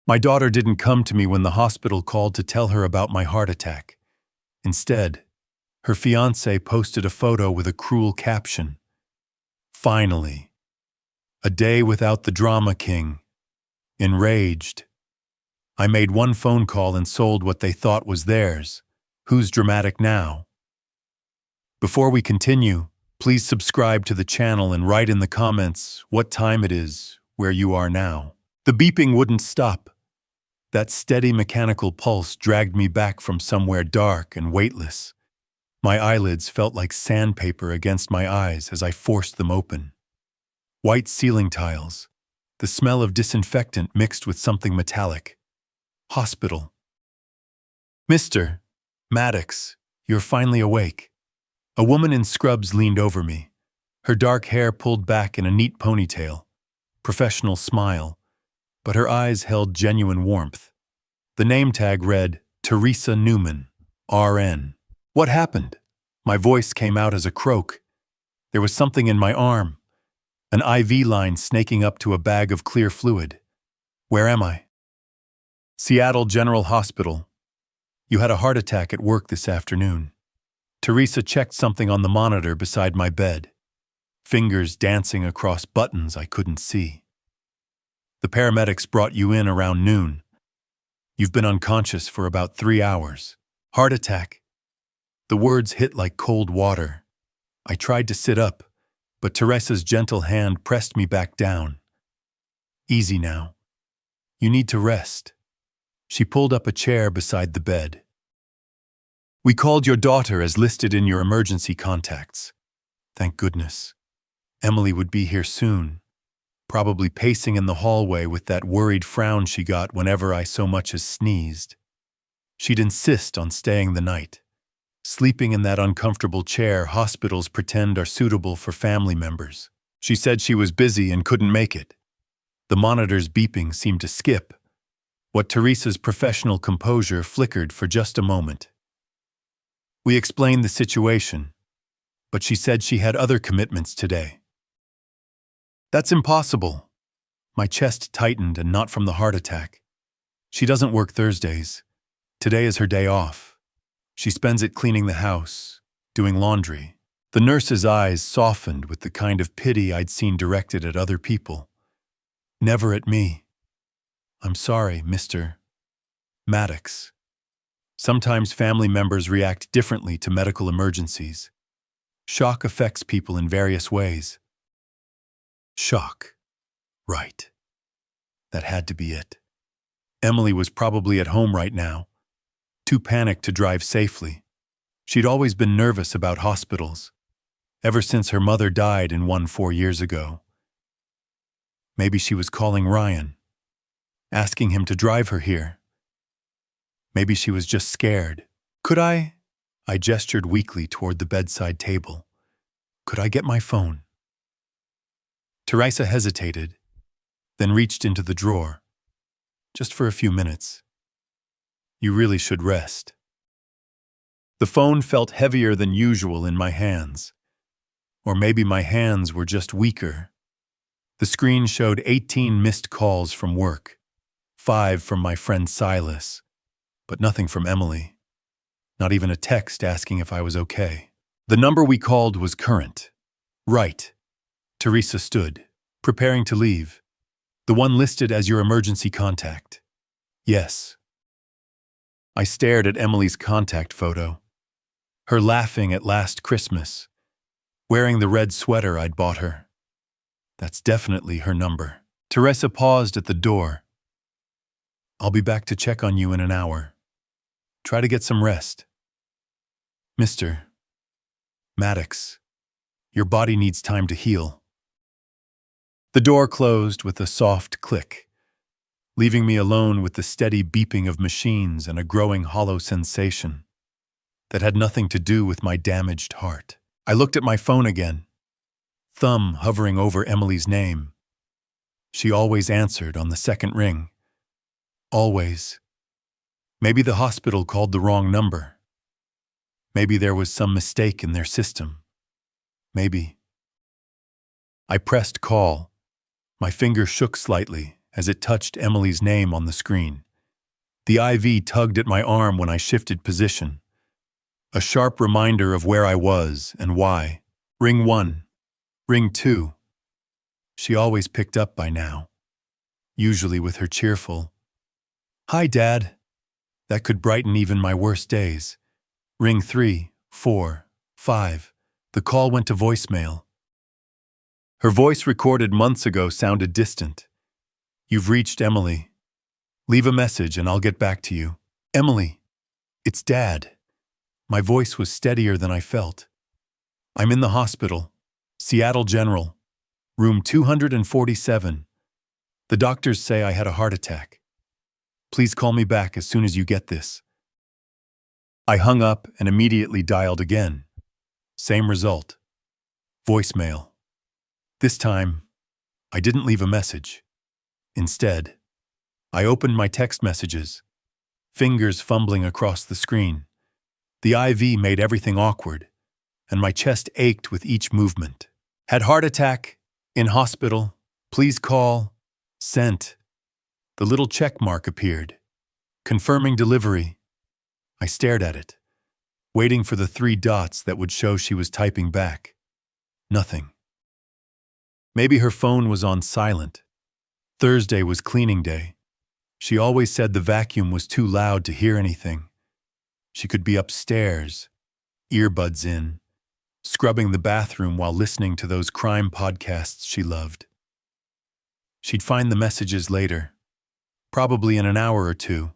My daughter didn't come to me when the hospital called to tell her about my heart attack. Instead, her fiancé posted a photo with a cruel caption. Finally. A day without the drama king. Enraged. I made one phone call and sold what they thought was theirs. Who's dramatic now? Before we continue, please subscribe to the channel and write in the comments what time it is, where you are now. The beeping wouldn't stop. That steady mechanical pulse dragged me back from somewhere dark and weightless. My eyelids felt like sandpaper against my eyes as I forced them open. White ceiling tiles, the smell of disinfectant mixed with something metallic. Hospital. Mr. Maddox, you're finally awake. A woman in scrubs leaned over me, her dark hair pulled back in a neat ponytail. Professional smile, but her eyes held genuine warmth. The name tag read, Teresa Newman, RN. What happened? My voice came out as a croak. There was something in my arm, an IV line snaking up to a bag of clear fluid. Where am I? Seattle General Hospital. You had a heart attack at work this afternoon. Teresa checked something on the monitor beside my bed, fingers dancing across buttons I couldn't see. The paramedics brought you in around noon. You've been unconscious for about 3 hours. Heart attack. The words hit like cold water. I tried to sit up, but Teresa's gentle hand pressed me back down. Easy now. You need to rest. She pulled up a chair beside the bed. We called your daughter as listed in your emergency contacts. Thank goodness. Emily would be here soon, probably pacing in the hallway with that worried frown she got whenever I so much as sneezed. She'd insist on staying the night, sleeping in that uncomfortable chair hospitals pretend are suitable for family members. She said she was busy and couldn't make it. The monitor's beeping seemed to skip. What Teresa's professional composure flickered for just a moment. We explained the situation, but she said she had other commitments today. That's impossible. My chest tightened, and not from the heart attack. She doesn't work Thursdays. Today is her day off. She spends it cleaning the house, doing laundry. The nurse's eyes softened with the kind of pity I'd seen directed at other people. Never at me. I'm sorry, Mr. Maddox. Sometimes family members react differently to medical emergencies. Shock affects people in various ways. Shock. Right. That had to be it. Emily was probably at home right now, too panicked to drive safely. She'd always been nervous about hospitals, ever since her mother died in one 4 years ago. Maybe she was calling Ryan, asking him to drive her here. Maybe she was just scared. Could I? I gestured weakly toward the bedside table. Could I get my phone? Teresa hesitated, then reached into the drawer. Just for a few minutes. You really should rest. The phone felt heavier than usual in my hands. Or maybe my hands were just weaker. The screen showed 18 missed calls from work, 5 from my friend Silas, but nothing from Emily. Not even a text asking if I was okay. The number we called was current. Right. Teresa stood, preparing to leave. The one listed as your emergency contact. Yes. I stared at Emily's contact photo. Her laughing at last Christmas, wearing the red sweater I'd bought her. That's definitely her number. Teresa paused at the door. I'll be back to check on you in an hour. Try to get some rest. Mr. Maddox, your body needs time to heal. The door closed with a soft click, leaving me alone with the steady beeping of machines and a growing hollow sensation that had nothing to do with my damaged heart. I looked at my phone again, thumb hovering over Emily's name. She always answered on the second ring. Always. Maybe the hospital called the wrong number. Maybe there was some mistake in their system. Maybe. I pressed call. My finger shook slightly as it touched Emily's name on the screen. The IV tugged at my arm when I shifted position. A sharp reminder of where I was and why. Ring 1. Ring 2. She always picked up by now, usually with her cheerful, "Hi, Dad." That could brighten even my worst days. Ring 3, 4, 5. The call went to voicemail. Her voice recorded months ago sounded distant. "You've reached Emily. Leave a message and I'll get back to you." "Emily, it's Dad." My voice was steadier than I felt. "I'm in the hospital. Seattle General. Room 247. The doctors say I had a heart attack. Please call me back as soon as you get this." I hung up and immediately dialed again. Same result. Voicemail. This time, I didn't leave a message. Instead, I opened my text messages, fingers fumbling across the screen. The IV made everything awkward, and my chest ached with each movement. "Had heart attack. In hospital. Please call. Sent." The little check mark appeared, confirming delivery. I stared at it, waiting for the 3 dots that would show she was typing back. Nothing. Maybe her phone was on silent. Thursday was cleaning day. She always said the vacuum was too loud to hear anything. She could be upstairs, earbuds in, scrubbing the bathroom while listening to those crime podcasts she loved. She'd find the messages later, probably in an hour or two,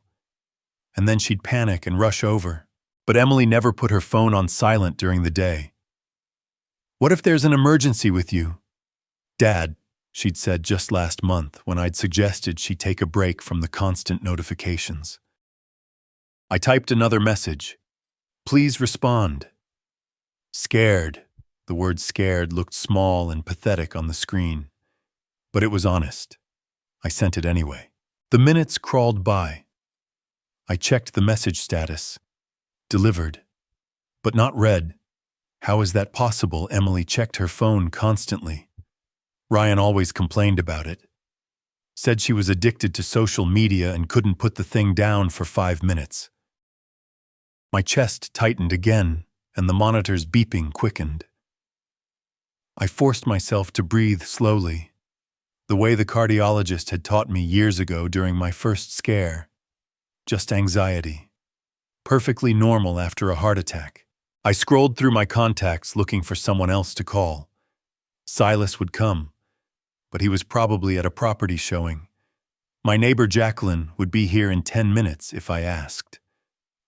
and then she'd panic and rush over. But Emily never put her phone on silent during the day. "What if there's an emergency with you?" "Dad," she'd said just last month when I'd suggested she take a break from the constant notifications. I typed another message. "Please respond." Scared. The word scared looked small and pathetic on the screen, but it was honest. I sent it anyway. The minutes crawled by. I checked the message status. Delivered, but not read. How is that possible? Emily checked her phone constantly. Ryan always complained about it. Said she was addicted to social media and couldn't put the thing down for 5 minutes. My chest tightened again, and the monitor's beeping quickened. I forced myself to breathe slowly, the way the cardiologist had taught me years ago during my first scare. Just anxiety. Perfectly normal after a heart attack. I scrolled through my contacts looking for someone else to call. Silas would come, but he was probably at a property showing. My neighbor Jacqueline would be here in 10 minutes if I asked,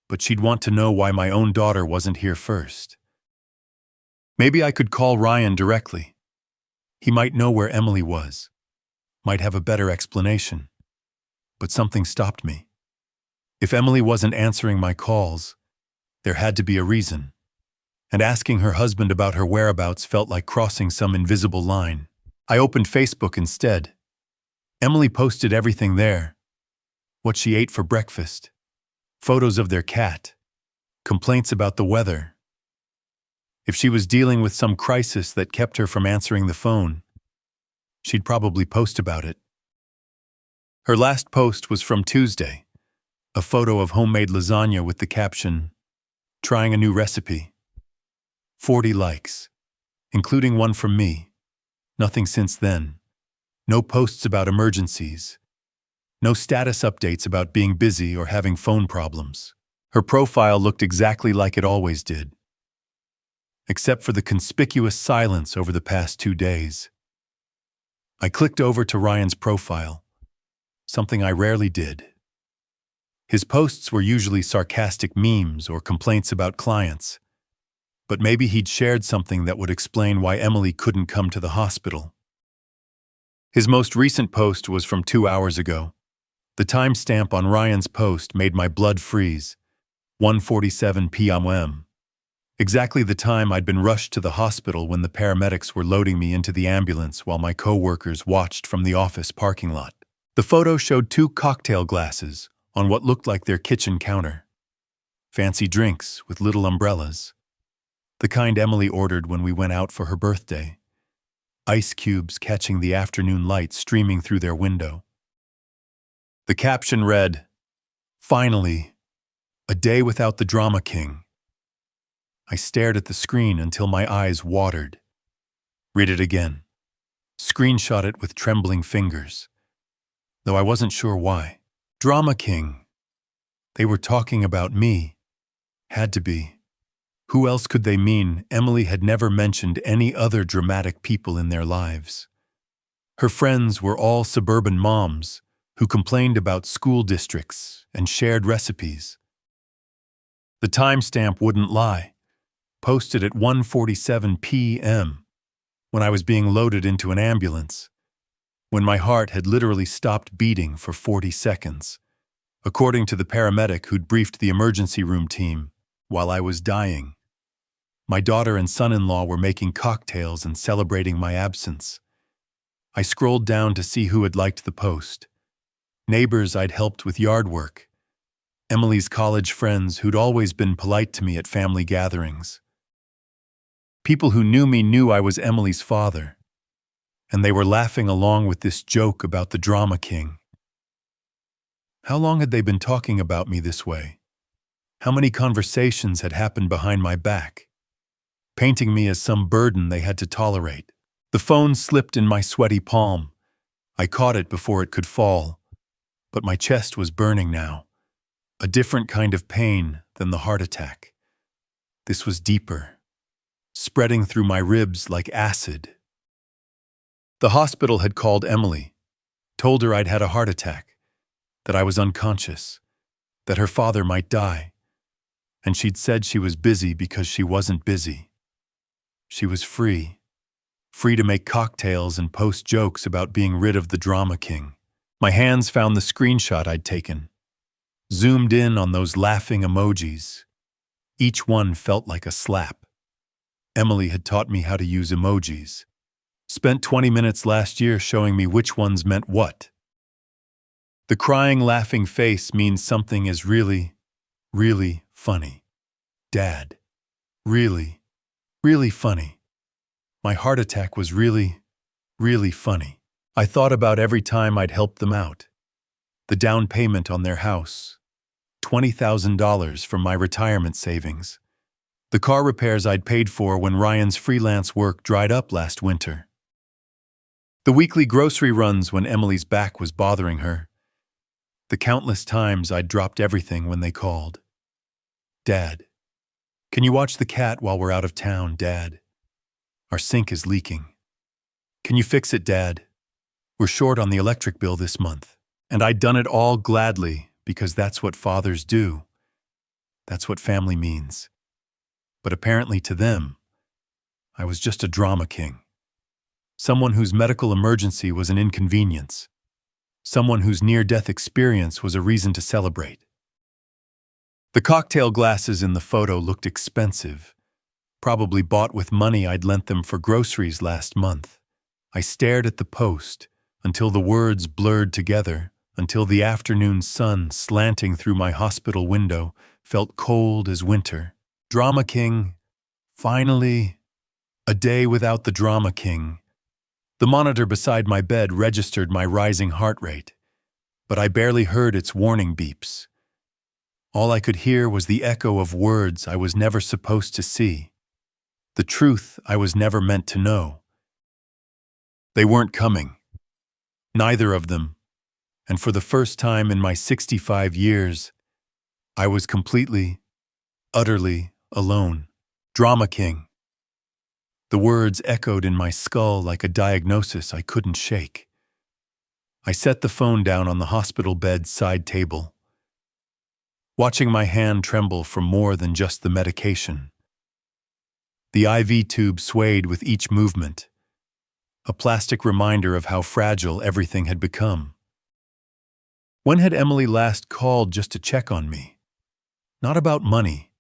but she'd want to know why my own daughter wasn't here first. Maybe I could call Ryan directly. He might know where Emily was, might have a better explanation. But something stopped me. If Emily wasn't answering my calls, there had to be a reason. And asking her husband about her whereabouts felt like crossing some invisible line. I opened Facebook instead. Emily posted everything there. What she ate for breakfast, photos of their cat, complaints about the weather. If she was dealing with some crisis that kept her from answering the phone, she'd probably post about it. Her last post was from Tuesday, a photo of homemade lasagna with the caption, "Trying a new recipe." 40 likes, including one from me. Nothing since then. No posts about emergencies. No status updates about being busy or having phone problems. Her profile looked exactly like it always did, except for the conspicuous silence over the past 2 days. I clicked over to Ryan's profile, something I rarely did. His posts were usually sarcastic memes or complaints about clients, but maybe he'd shared something that would explain why Emily couldn't come to the hospital. His most recent post was from 2 hours ago. The timestamp on Ryan's post made my blood freeze. 1:47 p.m. Exactly the time I'd been rushed to the hospital when the paramedics were loading me into the ambulance while my co-workers watched from the office parking lot. The photo showed 2 cocktail glasses on what looked like their kitchen counter. Fancy drinks with little umbrellas. The kind Emily ordered when we went out for her birthday. Ice cubes catching the afternoon light streaming through their window. The caption read, "Finally, a day without the drama king." I stared at the screen until my eyes watered. Read it again. Screenshot it with trembling fingers, though I wasn't sure why. Drama king. They were talking about me. Had to be. Who else could they mean? Emily had never mentioned any other dramatic people in their lives. Her friends were all suburban moms who complained about school districts and shared recipes. The timestamp wouldn't lie. Posted at 1:47 p.m. when I was being loaded into an ambulance, when my heart had literally stopped beating for 40 seconds, according to the paramedic who'd briefed the emergency room team while I was dying. My daughter and son-in-law were making cocktails and celebrating my absence. I scrolled down to see who had liked the post. Neighbors I'd helped with yard work. Emily's college friends who'd always been polite to me at family gatherings. People who knew me knew I was Emily's father, and they were laughing along with this joke about the drama king. How long had they been talking about me this way? How many conversations had happened behind my back, painting me as some burden they had to tolerate? The phone slipped in my sweaty palm. I caught it before it could fall, but my chest was burning now. A different kind of pain than the heart attack. This was deeper, spreading through my ribs like acid. The hospital had called Emily, told her I'd had a heart attack, that I was unconscious, that her father might die, and she'd said she was busy because she wasn't busy. She was free to make cocktails and post jokes about being rid of the drama king. My hands found the screenshot I'd taken, zoomed in on those laughing emojis. Each one felt like a slap. Emily had taught me how to use emojis. Spent 20 minutes last year showing me which ones meant what. The crying, laughing face means something is really, really funny. Dad. Really, really funny. My heart attack was really, really funny. I thought about every time I'd helped them out. The down payment on their house. $20,000 from my retirement savings. The car repairs I'd paid for when Ryan's freelance work dried up last winter. The weekly grocery runs when Emily's back was bothering her. The countless times I'd dropped everything when they called. Dad, can you watch the cat while we're out of town, Dad? Our sink is leaking. Can you fix it, Dad? We're short on the electric bill this month. And I'd done it all gladly because that's what fathers do. That's what family means. But apparently to them, I was just a drama king. Someone whose medical emergency was an inconvenience. Someone whose near-death experience was a reason to celebrate. The cocktail glasses in the photo looked expensive, probably bought with money I'd lent them for groceries last month. I stared at the post until the words blurred together, until the afternoon sun slanting through my hospital window felt cold as winter. Drama king. Finally, a day without the drama king. The monitor beside my bed registered my rising heart rate, but I barely heard its warning beeps. All I could hear was the echo of words I was never supposed to see, the truth I was never meant to know. They weren't coming. Neither of them. And for the first time in my 65 years, I was completely, utterly alone. Drama king. The words echoed in my skull like a diagnosis I couldn't shake. I set the phone down on the hospital bed's side table, watching my hand tremble from more than just the medication. The IV tube swayed with each movement, a plastic reminder of how fragile everything had become. When had Emily last called just to check on me? Not about money,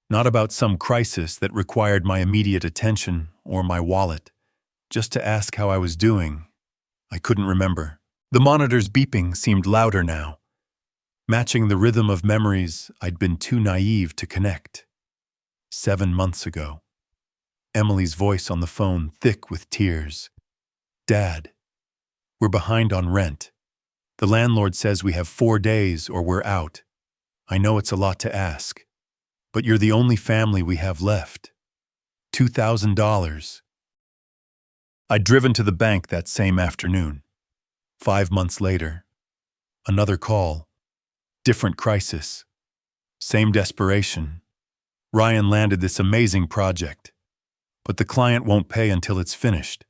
not about some crisis that required my immediate attention or my wallet, just to ask how I was doing. I couldn't remember. The monitor's beeping seemed louder now, matching the rhythm of memories I'd been too naive to connect. 7 months ago. Emily's voice on the phone thick with tears. Dad, we're behind on rent. The landlord says we have 4 days or we're out. I know it's a lot to ask, but you're the only family we have left. $2,000. I'd driven to the bank that same afternoon. 5 months later, another call, different crisis, same desperation. Ryan landed this amazing project, but the client won't pay until it's finished.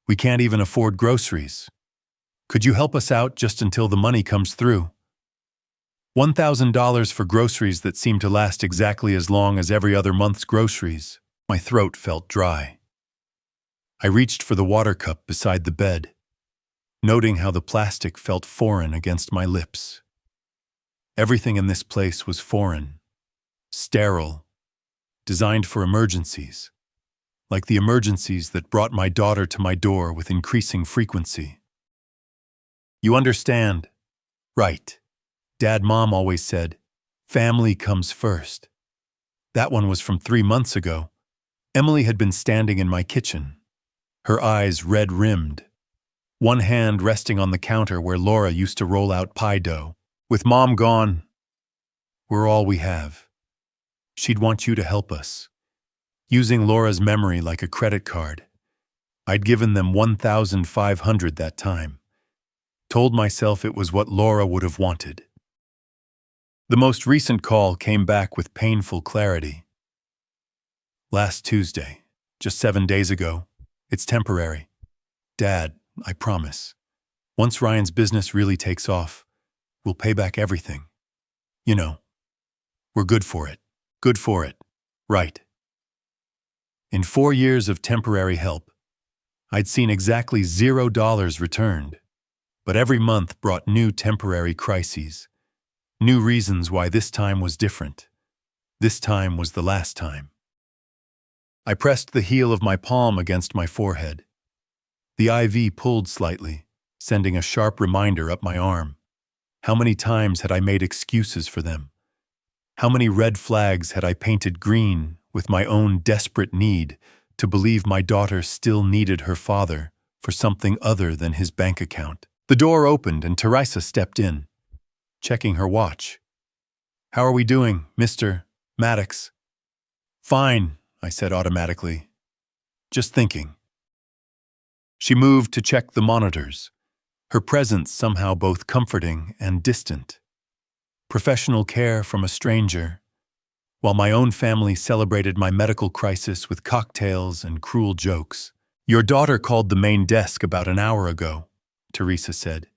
We can't even afford groceries. Could you help us out just until the money comes through? $1,000 for groceries that seemed to last exactly as long as every other month's groceries. My throat felt dry. I reached for the water cup beside the bed, noting how the plastic felt foreign against my lips. Everything in this place was foreign, sterile, designed for emergencies, like the emergencies that brought my daughter to my door with increasing frequency. You understand, right? Dad, Mom always said, family comes first. That one was from 3 months ago. Emily had been standing in my kitchen, her eyes red-rimmed, one hand resting on the counter where Laura used to roll out pie dough. With Mom gone, we're all we have. She'd want you to help us. Using Laura's memory like a credit card, I'd given them $1,500 that time. Told myself it was what Laura would have wanted. The most recent call came back with painful clarity. Last Tuesday, just 7 days ago. It's temporary. Dad, I promise. Once Ryan's business really takes off, we'll pay back everything. You know, we're good for it. Good for it. Right. In 4 years of temporary help, I'd seen exactly $0 returned, but every month brought new temporary crises, new reasons why this time was different. This time was the last time. I pressed the heel of my palm against my forehead. The IV pulled slightly, sending a sharp reminder up my arm. How many times had I made excuses for them? How many red flags had I painted green with my own desperate need to believe my daughter still needed her father for something other than his bank account? The door opened and Teresa stepped in, checking her watch. How are we doing, Mr. Maddox? Fine, I said automatically. Just thinking. She moved to check the monitors, her presence somehow both comforting and distant. Professional care from a stranger, while my own family celebrated my medical crisis with cocktails and cruel jokes. Your daughter called the main desk about an hour ago, Teresa said,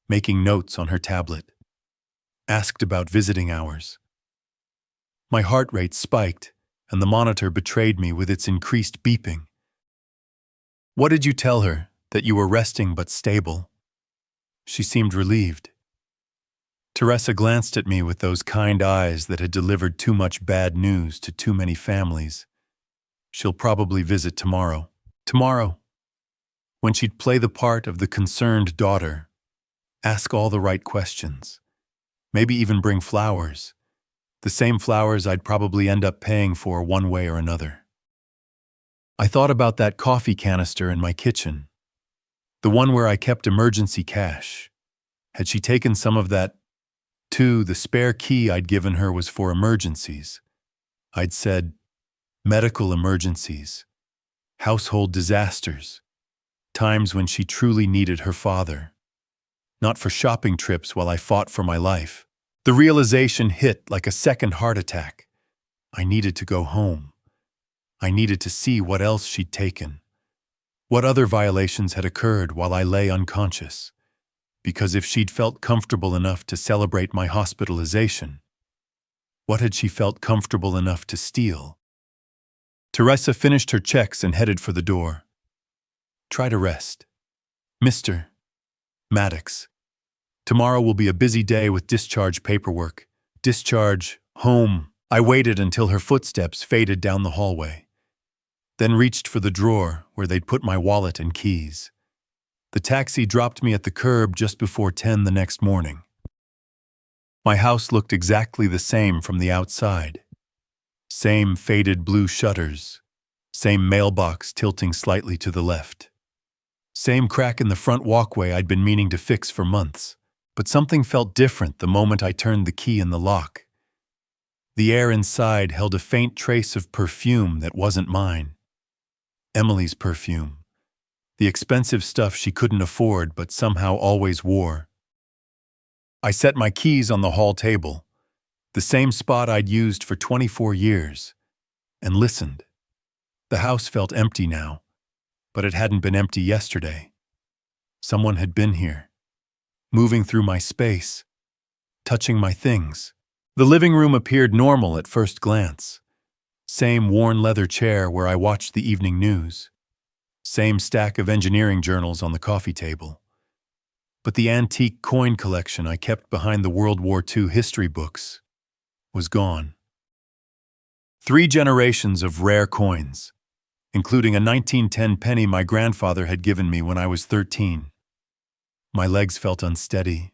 making notes on her tablet. Asked about visiting hours. My heart rate spiked, and the monitor betrayed me with its increased beeping. What did you tell her? That you were resting but stable? She seemed relieved. Teresa glanced at me with those kind eyes that had delivered too much bad news to too many families. She'll probably visit tomorrow. Tomorrow. When she'd play the part of the concerned daughter, ask all the right questions, maybe even bring flowers. The same flowers I'd probably end up paying for one way or another. I thought about that coffee canister in my kitchen, the one where I kept emergency cash. Had she taken some of that, too? The spare key I'd given her was for emergencies. I'd said, medical emergencies, household disasters, times when she truly needed her father. Not for shopping trips while I fought for my life. The realization hit like a second heart attack. I needed to go home. I needed to see what else she'd taken. What other violations had occurred while I lay unconscious. Because if she'd felt comfortable enough to celebrate my hospitalization, what had she felt comfortable enough to steal? Teresa finished her checks and headed for the door. Try to rest. Mr. Maddox. Tomorrow will be a busy day with discharge paperwork. Discharge, home. I waited until her footsteps faded down the hallway, then reached for the drawer where they'd put my wallet and keys. The taxi dropped me at the curb just before 10 the next morning. My house looked exactly the same from the outside. Same faded blue shutters, same mailbox tilting slightly to the left. Same crack in the front walkway I'd been meaning to fix for months. But something felt different the moment I turned the key in the lock. The air inside held a faint trace of perfume that wasn't mine. Emily's perfume. The expensive stuff she couldn't afford but somehow always wore. I set my keys on the hall table, the same spot I'd used for 24 years, and listened. The house felt empty now, but it hadn't been empty yesterday. Someone had been here, moving through my space, touching my things. The living room appeared normal at first glance. Same worn leather chair where I watched the evening news. Same stack of engineering journals on the coffee table. But the antique coin collection I kept behind the World War II history books was gone. 3 generations of rare coins, including a 1910 penny my grandfather had given me when I was 13. My legs felt unsteady,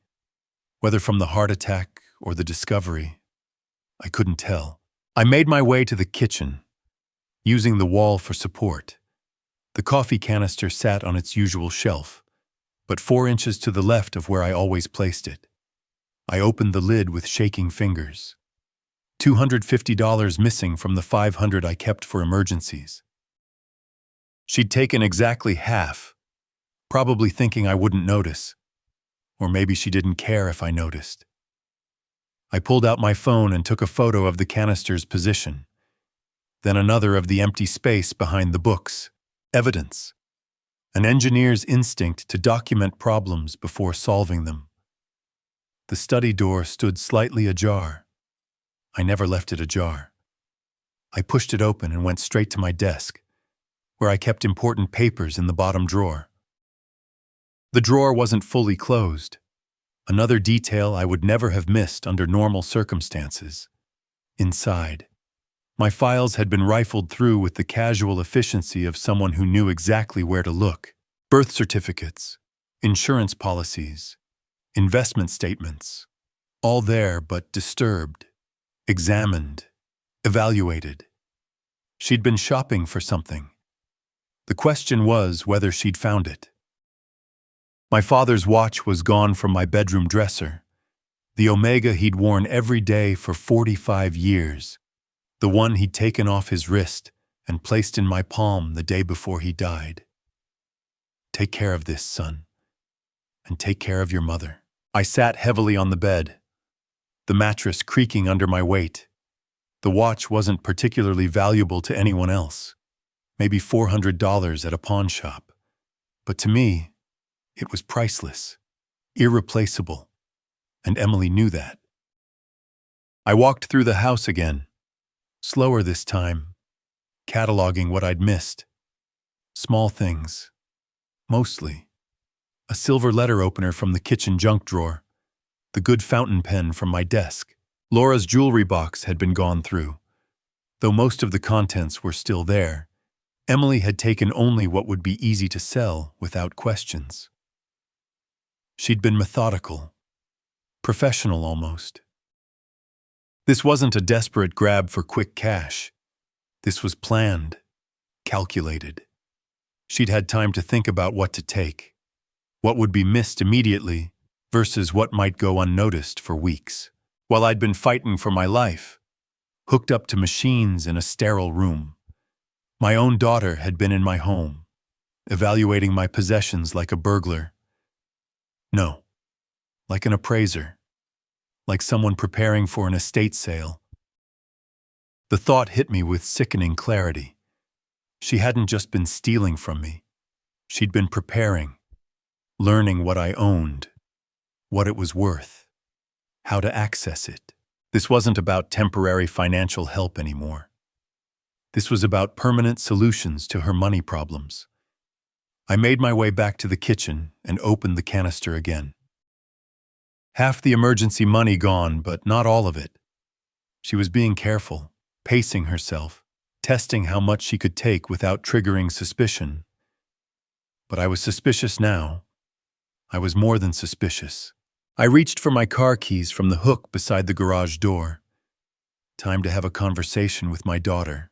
whether from the heart attack or the discovery. I couldn't tell. I made my way to the kitchen, using the wall for support. The coffee canister sat on its usual shelf, but 4 inches to the left of where I always placed it. I opened the lid with shaking fingers. $250 missing from the $500 I kept for emergencies. She'd taken exactly half, probably thinking I wouldn't notice. Or maybe she didn't care if I noticed. I pulled out my phone and took a photo of the canister's position, then another of the empty space behind the books. Evidence. An engineer's instinct to document problems before solving them. The study door stood slightly ajar. I never left it ajar. I pushed it open and went straight to my desk, where I kept important papers in the bottom drawer. The drawer wasn't fully closed, another detail I would never have missed under normal circumstances. Inside, my files had been rifled through with the casual efficiency of someone who knew exactly where to look. Birth certificates, insurance policies, investment statements, all there but disturbed, examined, evaluated. She'd been shopping for something. The question was whether she'd found it. My father's watch was gone from my bedroom dresser, the Omega he'd worn every day for 45 years, the one he'd taken off his wrist and placed in my palm the day before he died. Take care of this, son, and take care of your mother. I sat heavily on the bed, the mattress creaking under my weight. The watch wasn't particularly valuable to anyone else, maybe $400 at a pawn shop, but to me, it was priceless, irreplaceable, and Emily knew that. I walked through the house again, slower this time, cataloging what I'd missed. Small things, mostly. A silver letter opener from the kitchen junk drawer, the good fountain pen from my desk. Laura's jewelry box had been gone through. Though most of the contents were still there, Emily had taken only what would be easy to sell without questions. She'd been methodical, professional almost. This wasn't a desperate grab for quick cash. This was planned, calculated. She'd had time to think about what to take, what would be missed immediately versus what might go unnoticed for weeks. While I'd been fighting for my life, hooked up to machines in a sterile room, my own daughter had been in my home, evaluating my possessions like a burglar. No, like an appraiser, like someone preparing for an estate sale. The thought hit me with sickening clarity. She hadn't just been stealing from me. She'd been preparing, learning what I owned, what it was worth, how to access it. This wasn't about temporary financial help anymore. This was about permanent solutions to her money problems. I made my way back to the kitchen and opened the canister again. Half the emergency money gone, but not all of it. She was being careful, pacing herself, testing how much she could take without triggering suspicion. But I was suspicious now. I was more than suspicious. I reached for my car keys from the hook beside the garage door. Time to have a conversation with my daughter.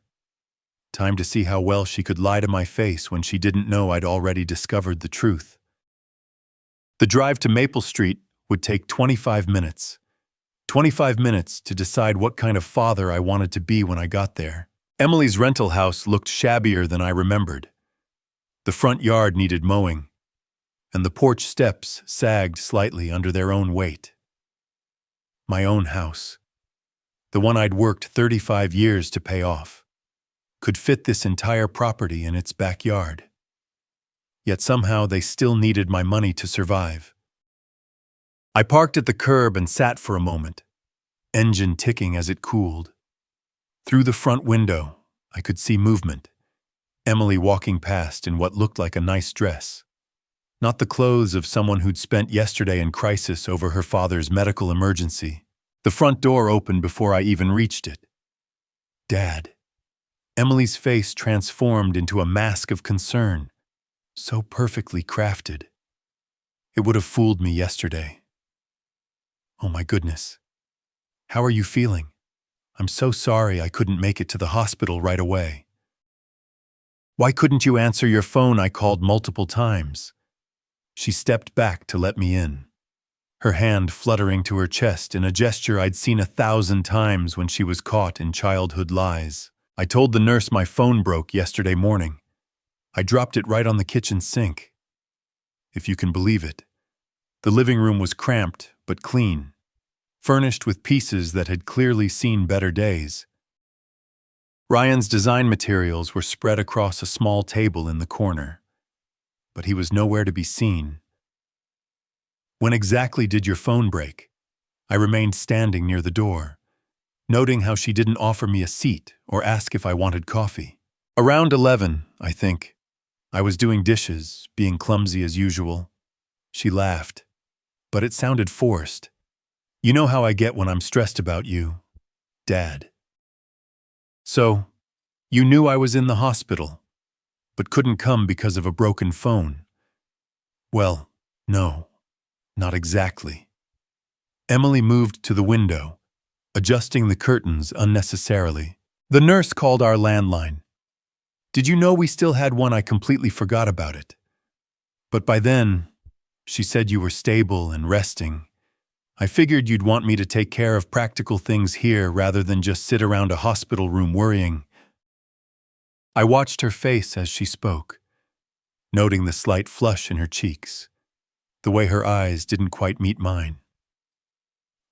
Time to see how well she could lie to my face when she didn't know I'd already discovered the truth. The drive to Maple Street would take 25 minutes. 25 minutes to decide what kind of father I wanted to be when I got there. Emily's rental house looked shabbier than I remembered. The front yard needed mowing, and the porch steps sagged slightly under their own weight. My own house, the one I'd worked 35 years to pay off, could fit this entire property in its backyard. Yet somehow they still needed my money to survive. I parked at the curb and sat for a moment, engine ticking as it cooled. Through the front window, I could see movement. Emily walking past in what looked like a nice dress. Not the clothes of someone who'd spent yesterday in crisis over her father's medical emergency. The front door opened before I even reached it. Dad. Emily's face transformed into a mask of concern, so perfectly crafted. It would have fooled me yesterday. Oh my goodness. How are you feeling? I'm so sorry I couldn't make it to the hospital right away. Why couldn't you answer your phone? I called multiple times. She stepped back to let me in, her hand fluttering to her chest in a gesture I'd seen 1,000 times when she was caught in childhood lies. I told the nurse my phone broke yesterday morning. I dropped it right on the kitchen sink. If you can believe it, the living room was cramped but clean, furnished with pieces that had clearly seen better days. Ryan's design materials were spread across a small table in the corner, but he was nowhere to be seen. When exactly did your phone break? I remained standing near the door, noting how she didn't offer me a seat or ask if I wanted coffee. Around 11, I think. I was doing dishes, being clumsy as usual. She laughed, but it sounded forced. You know how I get when I'm stressed about you, Dad. So, you knew I was in the hospital, but couldn't come because of a broken phone. Well, no, not exactly. Emily moved to the window, adjusting the curtains unnecessarily. The nurse called our landline. Did you know we still had one? I completely forgot about it. But by then, she said you were stable and resting. I figured you'd want me to take care of practical things here rather than just sit around a hospital room worrying. I watched her face as she spoke, noting the slight flush in her cheeks, the way her eyes didn't quite meet mine.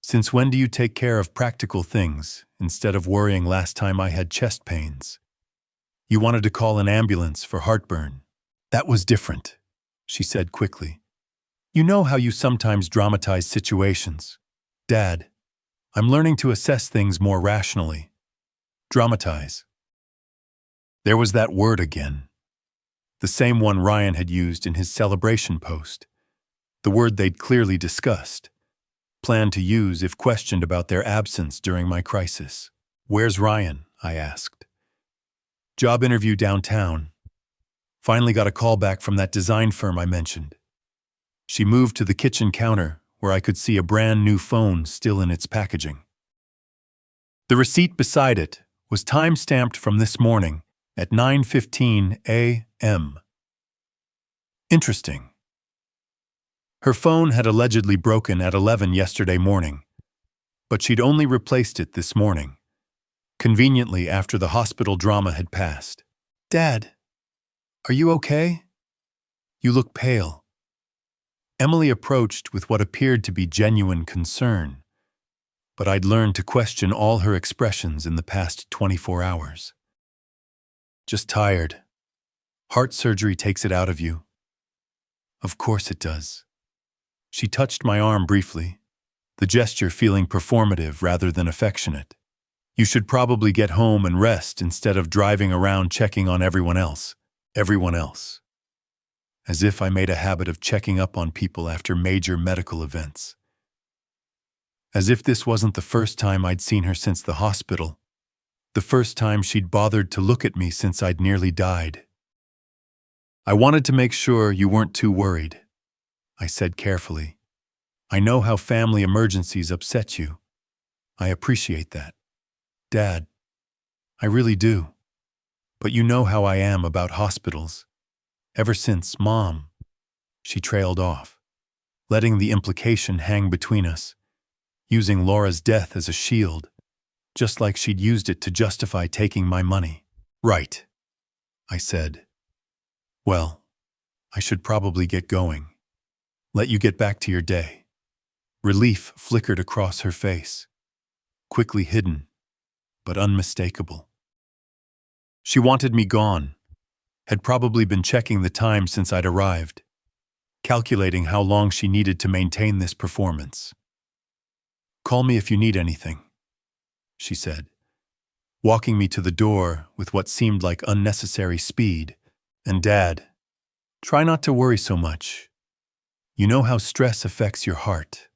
Since when do you take care of practical things instead of worrying? Last time I had chest pains. You wanted to call an ambulance for heartburn. That was different, she said quickly. You know how you sometimes dramatize situations. Dad, I'm learning to assess things more rationally. Dramatize. There was that word again. The same one Ryan had used in his celebration post. The word they'd clearly discussed. Planned to use if questioned about their absence during my crisis. Where's Ryan? I asked. Job interview downtown. Finally got a call back from that design firm I mentioned. She moved to the kitchen counter where I could see a brand new phone still in its packaging. The receipt beside it was time-stamped from this morning at 9:15 a.m. Interesting. Her phone had allegedly broken at 11 yesterday morning, but she'd only replaced it this morning, conveniently after the hospital drama had passed. Dad, are you okay? You look pale. Emily approached with what appeared to be genuine concern, but I'd learned to question all her expressions in the past 24 hours. Just tired. Heart surgery takes it out of you. Of course it does. She touched my arm briefly, the gesture feeling performative rather than affectionate. You should probably get home and rest instead of driving around checking on everyone else. Everyone else. As if I made a habit of checking up on people after major medical events. As if this wasn't the first time I'd seen her since the hospital, the first time she'd bothered to look at me since I'd nearly died. I wanted to make sure you weren't too worried, I said carefully. I know how family emergencies upset you. I appreciate that. Dad, I really do. But you know how I am about hospitals. Ever since, Mom, she trailed off, letting the implication hang between us, using Laura's death as a shield, just like she'd used it to justify taking my money. Right, I said. Well, I should probably get going. Let you get back to your day. Relief flickered across her face, quickly hidden, but unmistakable. She wanted me gone, had probably been checking the time since I'd arrived, calculating how long she needed to maintain this performance. Call me if you need anything, she said, walking me to the door with what seemed like unnecessary speed. And Dad, try not to worry so much. You know how stress affects your heart.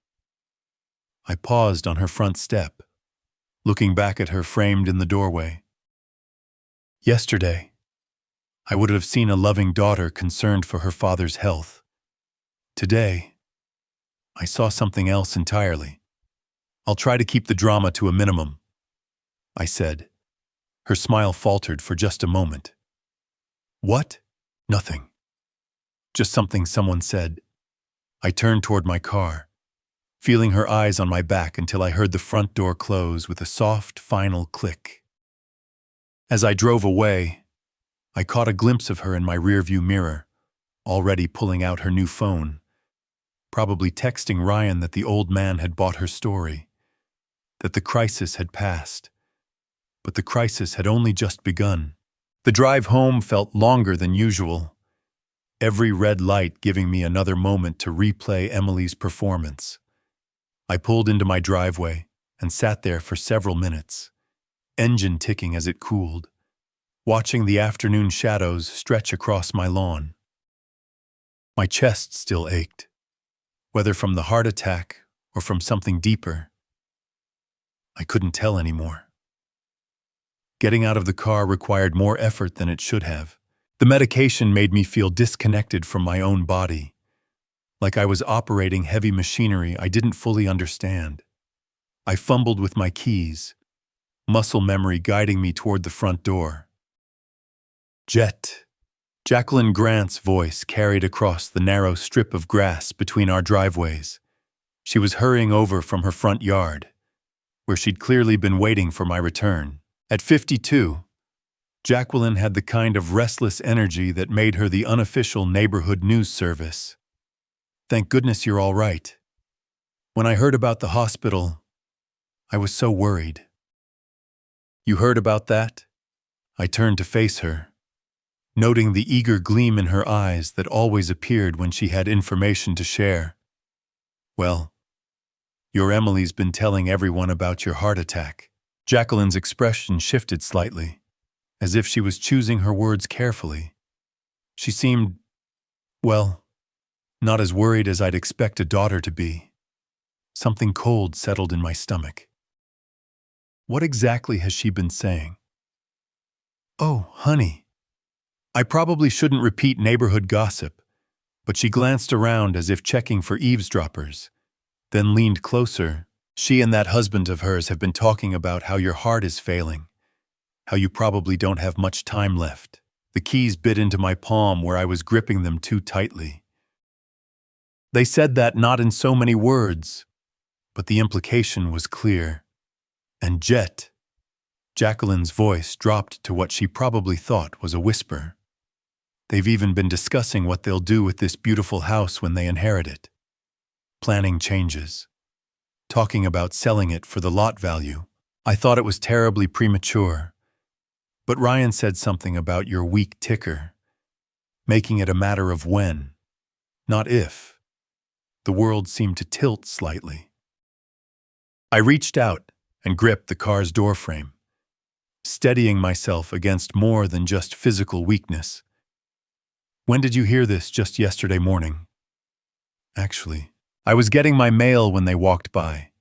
I paused on her front step, looking back at her framed in the doorway. Yesterday, I would have seen a loving daughter concerned for her father's health. Today, I saw something else entirely. I'll try to keep the drama to a minimum, I said. Her smile faltered for just a moment. What? Nothing. Just something someone said. I turned toward my car, feeling her eyes on my back until I heard the front door close with a soft, final click. As I drove away, I caught a glimpse of her in my rearview mirror, already pulling out her new phone, probably texting Ryan that the old man had bought her story, that the crisis had passed. But the crisis had only just begun. The drive home felt longer than usual, every red light giving me another moment to replay Emily's performance. I pulled into my driveway and sat there for several minutes, engine ticking as it cooled, watching the afternoon shadows stretch across my lawn. My chest still ached, whether from the heart attack or from something deeper. I couldn't tell anymore. Getting out of the car required more effort than it should have. The medication made me feel disconnected from my own body, like I was operating heavy machinery I didn't fully understand. I fumbled with my keys, muscle memory guiding me toward the front door. Jet. Jacqueline Grant's voice carried across the narrow strip of grass between our driveways. She was hurrying over from her front yard, where she'd clearly been waiting for my return. At 52, Jacqueline had the kind of restless energy that made her the unofficial neighborhood news service. Thank goodness you're all right. When I heard about the hospital, I was so worried. You heard about that? I turned to face her, noting the eager gleam in her eyes that always appeared when she had information to share. Well, your Emily's been telling everyone about your heart attack. Jacqueline's expression shifted slightly, as if she was choosing her words carefully. She seemed, well, not as worried as I'd expect a daughter to be. Something cold settled in my stomach. What exactly has she been saying? Oh, honey. I probably shouldn't repeat neighborhood gossip, but she glanced around as if checking for eavesdroppers, then leaned closer. She and that husband of hers have been talking about how your heart is failing, how you probably don't have much time left. The keys bit into my palm where I was gripping them too tightly. They said that not in so many words, but the implication was clear. And Jet, Jacqueline's voice dropped to what she probably thought was a whisper. They've even been discussing what they'll do with this beautiful house when they inherit it. Planning changes. Talking about selling it for the lot value. I thought it was terribly premature. But Ryan said something about your weak ticker, making it a matter of when, not if. The world seemed to tilt slightly. I reached out and gripped the car's doorframe, steadying myself against more than just physical weakness. When did you hear this? Just yesterday morning? Actually, I was getting my mail when they walked by,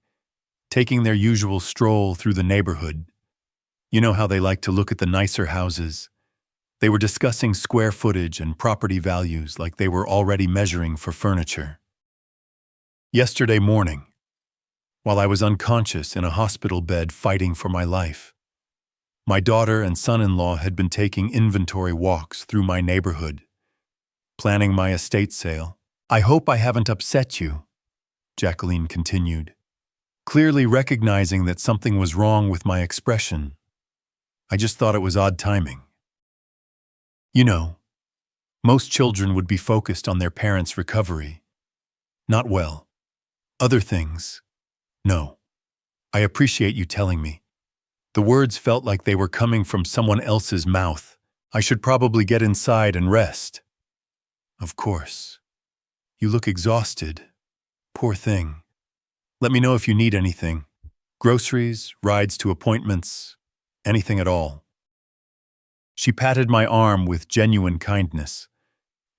taking their usual stroll through the neighborhood. You know how they like to look at the nicer houses. They were discussing square footage and property values like they were already measuring for furniture. Yesterday morning, while I was unconscious in a hospital bed fighting for my life. My daughter and son-in-law had been taking inventory walks through my neighborhood, planning my estate sale. "I hope I haven't upset you," Jacqueline continued, clearly recognizing that something was wrong with my expression. I just thought it was odd timing. You know, most children would be focused on their parents' recovery. Not well. Other things. No. I appreciate you telling me. The words felt like they were coming from someone else's mouth. I should probably get inside and rest. Of course. You look exhausted. Poor thing. Let me know if you need anything. Groceries, rides to appointments, anything at all. She patted my arm with genuine kindness,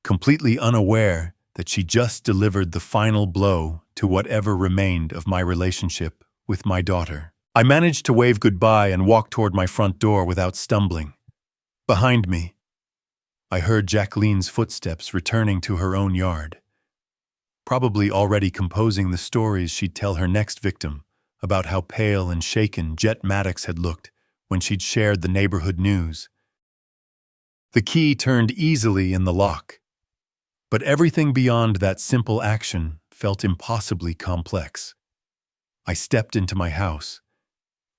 completely unaware that she just delivered the final blow to whatever remained of my relationship with my daughter. I managed to wave goodbye and walk toward my front door without stumbling. Behind me, I heard Jacqueline's footsteps returning to her own yard, probably already composing the stories she'd tell her next victim about how pale and shaken Jet Maddox had looked when she'd shared the neighborhood news. The key turned easily in the lock, but everything beyond that simple action felt impossibly complex. I stepped into my house,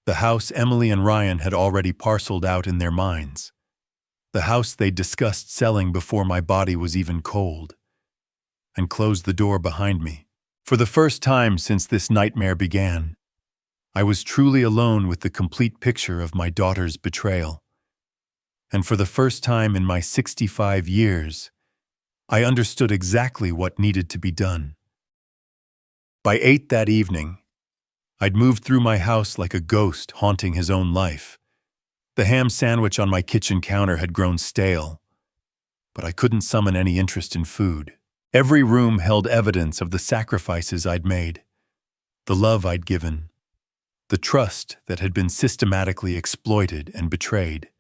the house Emily and Ryan had already parceled out in their minds, the house they'd discussed selling before my body was even cold, and closed the door behind me. For the first time since this nightmare began, I was truly alone with the complete picture of my daughter's betrayal. And for the first time in my 65 years, I understood exactly what needed to be done. By 8 that evening, I'd moved through my house like a ghost haunting his own life. The ham sandwich on my kitchen counter had grown stale, but I couldn't summon any interest in food. Every room held evidence of the sacrifices I'd made, the love I'd given, the trust that had been systematically exploited and betrayed.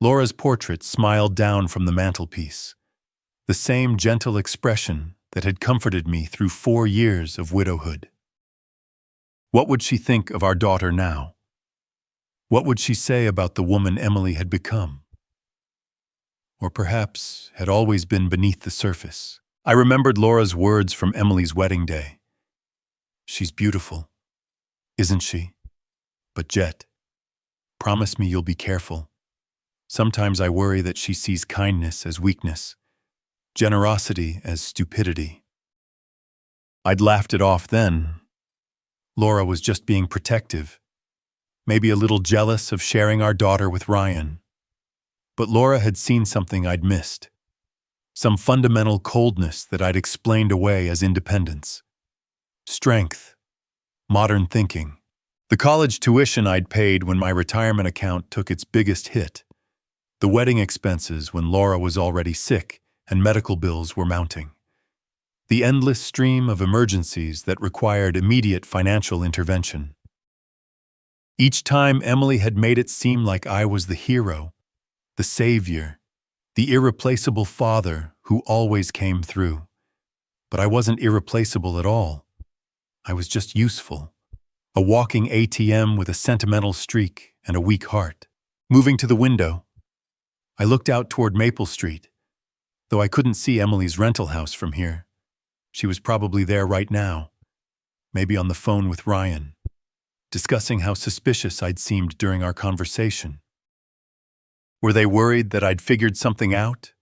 Laura's portrait smiled down from the mantelpiece, the same gentle expression that had comforted me through 4 years of widowhood. What would she think of our daughter now? What would she say about the woman Emily had become? Or perhaps had always been beneath the surface. I remembered Laura's words from Emily's wedding day. "She's beautiful, isn't she? But Jet, promise me you'll be careful. Sometimes I worry that she sees kindness as weakness, generosity as stupidity." I'd laughed it off then. Laura was just being protective, maybe a little jealous of sharing our daughter with Ryan. But Laura had seen something I'd missed, some fundamental coldness that I'd explained away as independence. Strength, modern thinking, the college tuition I'd paid when my retirement account took its biggest hit, the wedding expenses when Laura was already sick and medical bills were mounting, the endless stream of emergencies that required immediate financial intervention. Each time Emily had made it seem like I was the hero, the savior, the irreplaceable father who always came through. But I wasn't irreplaceable at all. I was just useful, a walking ATM with a sentimental streak and a weak heart. Moving to the window, I looked out toward Maple Street, though I couldn't see Emily's rental house from here. She was probably there right now, maybe on the phone with Ryan, discussing how suspicious I'd seemed during our conversation. Were they worried that I'd figured something out?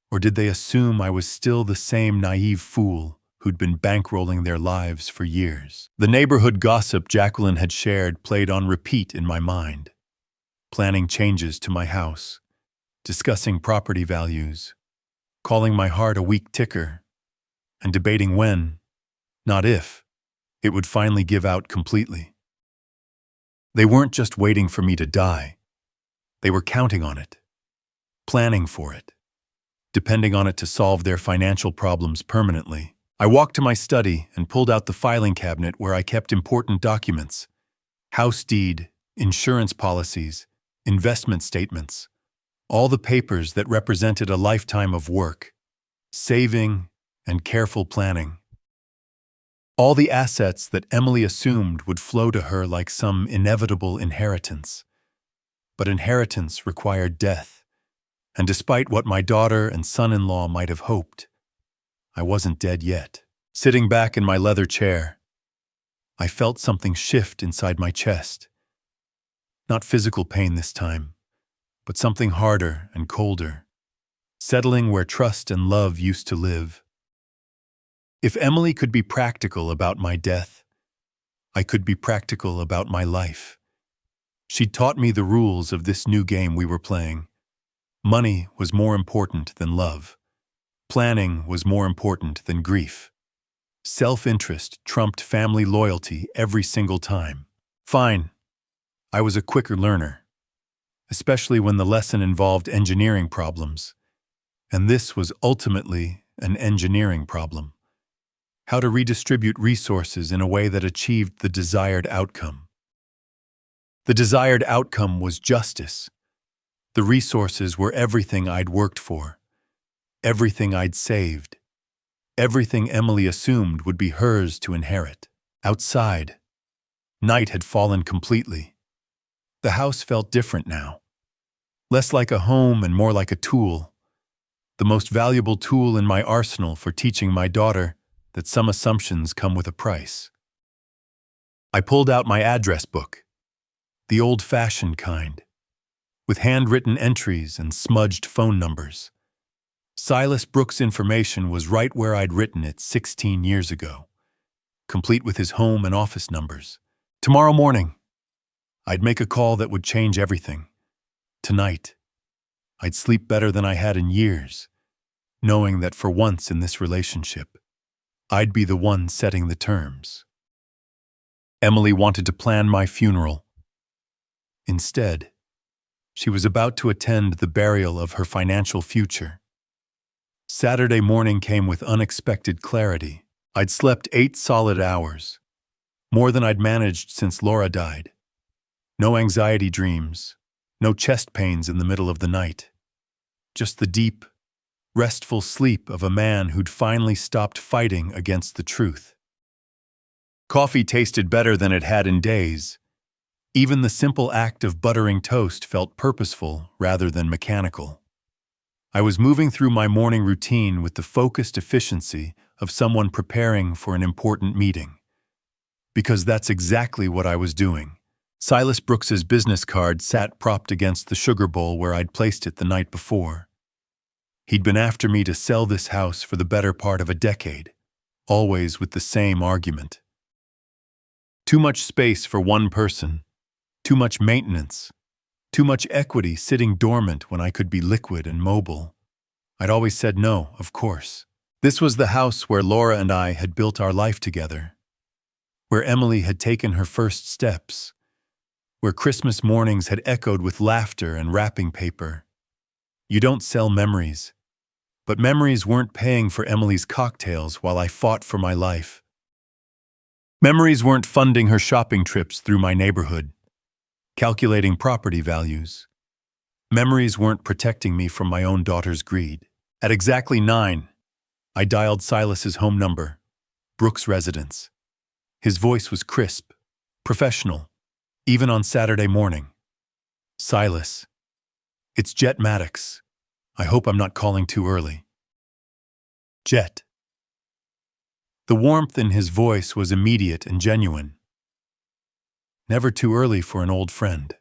Or did they assume I was still the same naive fool who'd been bankrolling their lives for years? The neighborhood gossip Jacqueline had shared played on repeat in my mind, planning changes to my house, discussing property values, calling my heart a weak ticker, and debating when, not if, it would finally give out completely. They weren't just waiting for me to die. They were counting on it, planning for it, depending on it to solve their financial problems permanently. I walked to my study and pulled out the filing cabinet where I kept important documents: house deed, insurance policies, investment statements, all the papers that represented a lifetime of work, saving, and careful planning. All the assets that Emily assumed would flow to her like some inevitable inheritance. But inheritance required death, and despite what my daughter and son-in-law might have hoped, I wasn't dead yet. Sitting back in my leather chair, I felt something shift inside my chest. Not physical pain this time, but something harder and colder, settling where trust and love used to live. If Emily could be practical about my death, I could be practical about my life. She'd taught me the rules of this new game we were playing. Money was more important than love. Planning was more important than grief. Self-interest trumped family loyalty every single time. Fine, I was a quicker learner, especially when the lesson involved engineering problems. And this was ultimately an engineering problem. How to redistribute resources in a way that achieved the desired outcome. The desired outcome was justice. The resources were everything I'd worked for, everything I'd saved, everything Emily assumed would be hers to inherit. Outside, night had fallen completely. The house felt different now. Less like a home and more like a tool. The most valuable tool in my arsenal for teaching my daughter that some assumptions come with a price. I pulled out my address book, the old-fashioned kind, with handwritten entries and smudged phone numbers. Silas Brooks' information was right where I'd written it 16 years ago, complete with his home and office numbers. Tomorrow morning, I'd make a call that would change everything. Tonight, I'd sleep better than I had in years, knowing that for once in this relationship, I'd be the one setting the terms. Emily wanted to plan my funeral. Instead, she was about to attend the burial of her financial future. Saturday morning came with unexpected clarity. I'd slept 8 solid hours, more than I'd managed since Laura died. No anxiety dreams, no chest pains in the middle of the night. Just the deep, restful sleep of a man who'd finally stopped fighting against the truth. Coffee tasted better than it had in days. Even the simple act of buttering toast felt purposeful rather than mechanical. I was moving through my morning routine with the focused efficiency of someone preparing for an important meeting. Because that's exactly what I was doing. Silas Brooks's business card sat propped against the sugar bowl where I'd placed it the night before. He'd been after me to sell this house for the better part of a decade, always with the same argument. Too much space for one person, too much maintenance, too much equity sitting dormant when I could be liquid and mobile. I'd always said no, of course. This was the house where Laura and I had built our life together, where Emily had taken her first steps, where Christmas mornings had echoed with laughter and wrapping paper. You don't sell memories. But memories weren't paying for Emily's cocktails while I fought for my life. Memories weren't funding her shopping trips through my neighborhood, calculating property values. Memories weren't protecting me from my own daughter's greed. At exactly 9, I dialed Silas's home number, Brooks' residence. His voice was crisp, professional, even on Saturday morning. Silas, it's Jet Maddox. I hope I'm not calling too early. Jet. The warmth in his voice was immediate and genuine. Never too early for an old friend.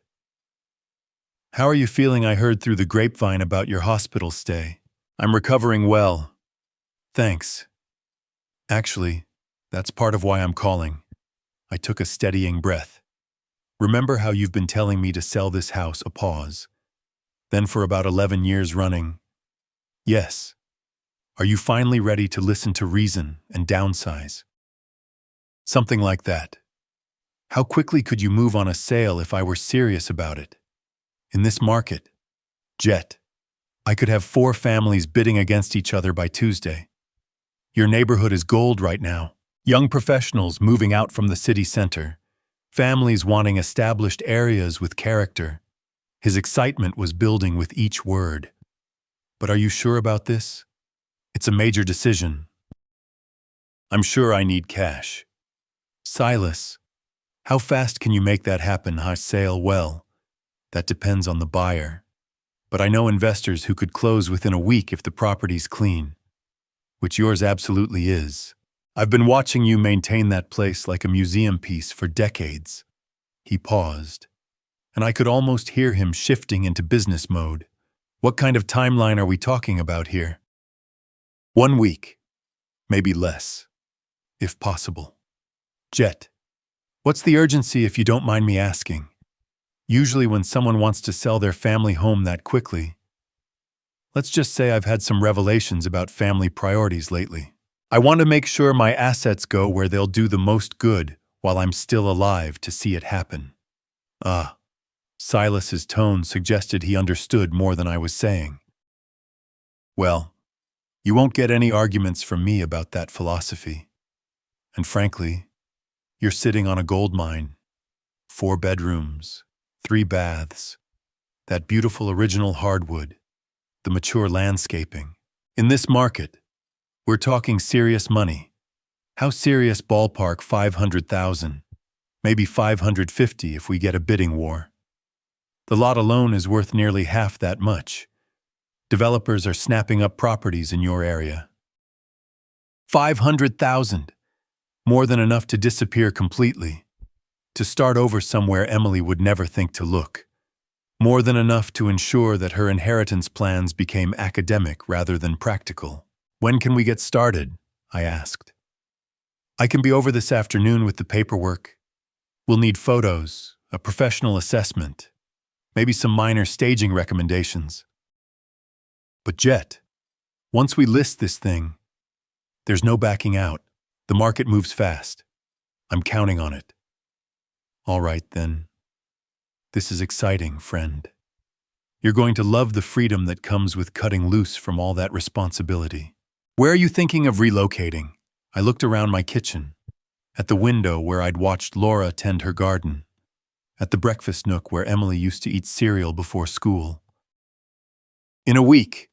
How are you feeling? I heard through the grapevine about your hospital stay. I'm recovering well. Thanks. Actually, that's part of why I'm calling. I took a steadying breath. Remember how you've been telling me to sell this house? A pause. Then for about 11 years running. Yes. Are you finally ready to listen to reason and downsize? Something like that. How quickly could you move on a sale if I were serious about it? In this market, Jet, I could have 4 families bidding against each other by Tuesday. Your neighborhood is gold right now. Young professionals moving out from the city center. Families wanting established areas with character. His excitement was building with each word. But are you sure about this? It's a major decision. I'm sure I need cash. Silas, how fast can you make that happen? Sale well. That depends on the buyer. But I know investors who could close within a week if the property's clean, which yours absolutely is. I've been watching you maintain that place like a museum piece for decades. He paused, and I could almost hear him shifting into business mode. What kind of timeline are we talking about here? 1 week, maybe less, if possible. Jet, what's the urgency if you don't mind me asking? Usually when someone wants to sell their family home that quickly, let's just say I've had some revelations about family priorities lately. I want to make sure my assets go where they'll do the most good while I'm still alive to see it happen. Ah, Silas's tone suggested he understood more than I was saying. Well, you won't get any arguments from me about that philosophy. And frankly, you're sitting on a gold mine. 4 bedrooms, 3 baths, that beautiful original hardwood, the mature landscaping. In this market, we're talking serious money. How serious? Ballpark 500,000, maybe 550 if we get a bidding war. The lot alone is worth nearly half that much. Developers are snapping up properties in your area. 500,000, more than enough to disappear completely, to start over somewhere Emily would never think to look. More than enough to ensure that her inheritance plans became academic rather than practical. When can we get started? I asked. I can be over this afternoon with the paperwork. We'll need photos, a professional assessment, maybe some minor staging recommendations. But Jet, once we list this thing, there's no backing out. The market moves fast. I'm counting on it. All right, then. This is exciting, friend. You're going to love the freedom that comes with cutting loose from all that responsibility. Where are you thinking of relocating? I looked around my kitchen, at the window where I'd watched Laura tend her garden, at the breakfast nook where Emily used to eat cereal before school. In a week,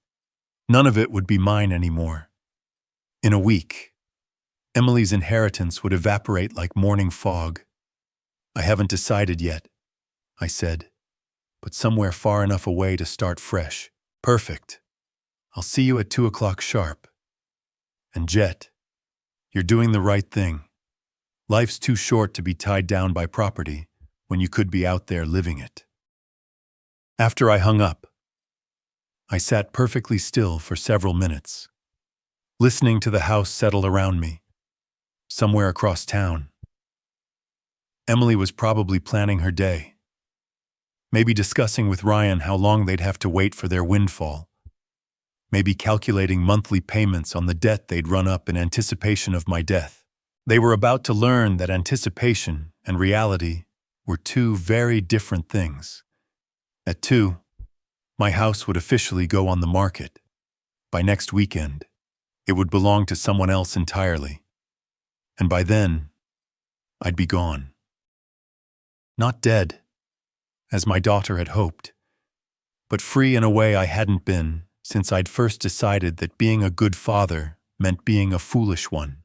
none of it would be mine anymore. In a week, Emily's inheritance would evaporate like morning fog. I haven't decided yet, I said, but somewhere far enough away to start fresh. Perfect. I'll see you at 2 o'clock sharp. And Jet, you're doing the right thing. Life's too short to be tied down by property when you could be out there living it. After I hung up, I sat perfectly still for several minutes, listening to the house settle around me, somewhere across town. Emily was probably planning her day, maybe discussing with Ryan how long they'd have to wait for their windfall, maybe calculating monthly payments on the debt they'd run up in anticipation of my death. They were about to learn that anticipation and reality were 2 very different things. At 2, my house would officially go on the market. By next weekend, it would belong to someone else entirely. And by then, I'd be gone. Not dead, as my daughter had hoped, but free in a way I hadn't been since I'd first decided that being a good father meant being a foolish one.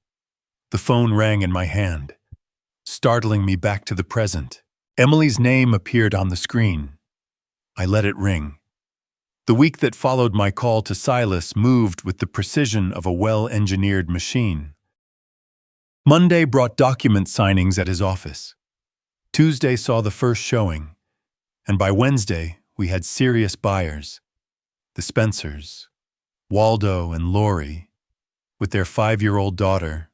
The phone rang in my hand, startling me back to the present. Emily's name appeared on the screen. I let it ring. The week that followed my call to Silas moved with the precision of a well-engineered machine. Monday brought document signings at his office. Tuesday saw the first showing, and by Wednesday we had serious buyers. The Spencers, Waldo and Lori, with their 5-year-old daughter.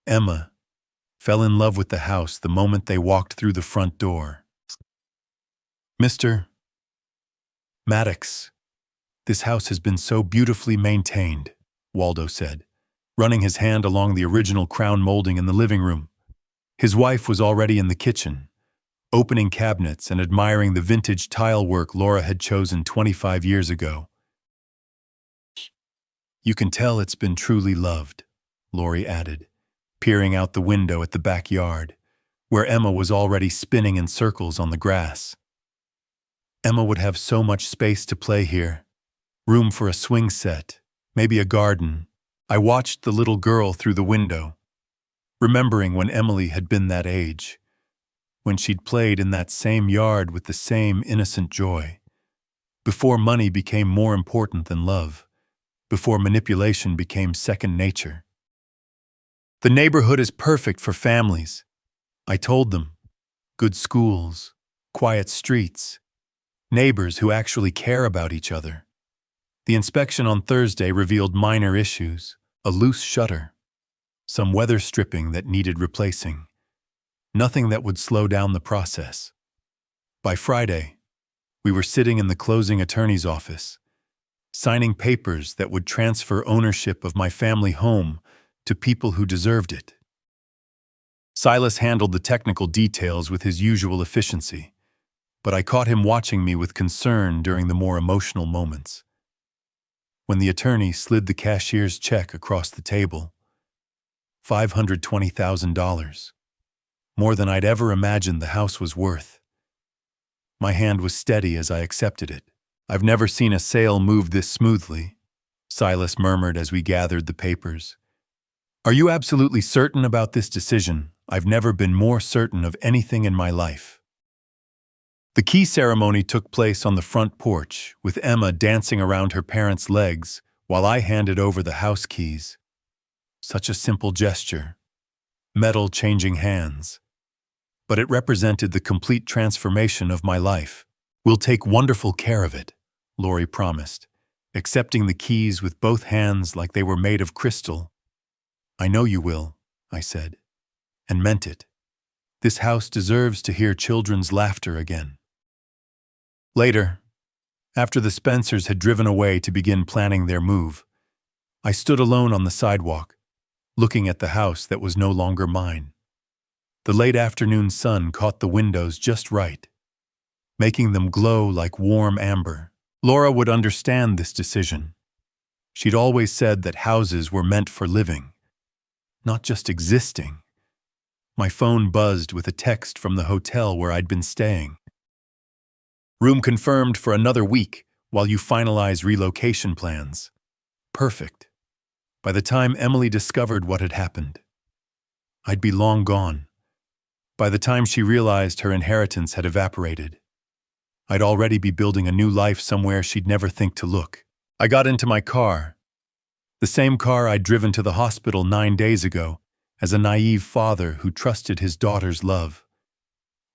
Emma fell in love with the house the moment they walked through the front door. Mr. Maddox, this house has been so beautifully maintained, Waldo said, running his hand along the original crown molding in the living room. His wife was already in the kitchen, opening cabinets and admiring the vintage tile work Laura had chosen 25 years ago. You can tell it's been truly loved, Lori added, peering out the window at the backyard, where Emma was already spinning in circles on the grass. Emma would have so much space to play here, room for a swing set, maybe a garden. I watched the little girl through the window, remembering when Emily had been that age. when she'd played in that same yard with the same innocent joy, before money became more important than love, before manipulation became second nature. The neighborhood is perfect for families, I told them. Good schools, quiet streets, neighbors who actually care about each other. The inspection on Thursday revealed minor issues, a loose shutter, some weather stripping that needed replacing, nothing that would slow down the process. By Friday, we were sitting in the closing attorney's office, signing papers that would transfer ownership of my family home to people who deserved it. Silas handled the technical details with his usual efficiency, but I caught him watching me with concern during the more emotional moments. When the attorney slid the cashier's check across the table, $520,000, more than I'd ever imagined the house was worth. My hand was steady as I accepted it. I've never seen a sale move this smoothly, Silas murmured as we gathered the papers. Are you absolutely certain about this decision? I've never been more certain of anything in my life. The key ceremony took place on the front porch, with Emma dancing around her parents' legs while I handed over the house keys. Such a simple gesture, metal changing hands. But it represented the complete transformation of my life. We'll take wonderful care of it, Lori promised, accepting the keys with both hands like they were made of crystal. I know you will, I said, and meant it. This house deserves to hear children's laughter again. Later, after the Spencers had driven away to begin planning their move, I stood alone on the sidewalk, looking at the house that was no longer mine. The late afternoon sun caught the windows just right, making them glow like warm amber. Laura would understand this decision. She'd always said that houses were meant for living, not just existing. My phone buzzed with a text from the hotel where I'd been staying. Room confirmed for another week while you finalize relocation plans. Perfect. By the time Emily discovered what had happened, I'd be long gone. By the time she realized her inheritance had evaporated, I'd already be building a new life somewhere she'd never think to look. I got into my car, the same car I'd driven to the hospital 9 days ago as a naive father who trusted his daughter's love.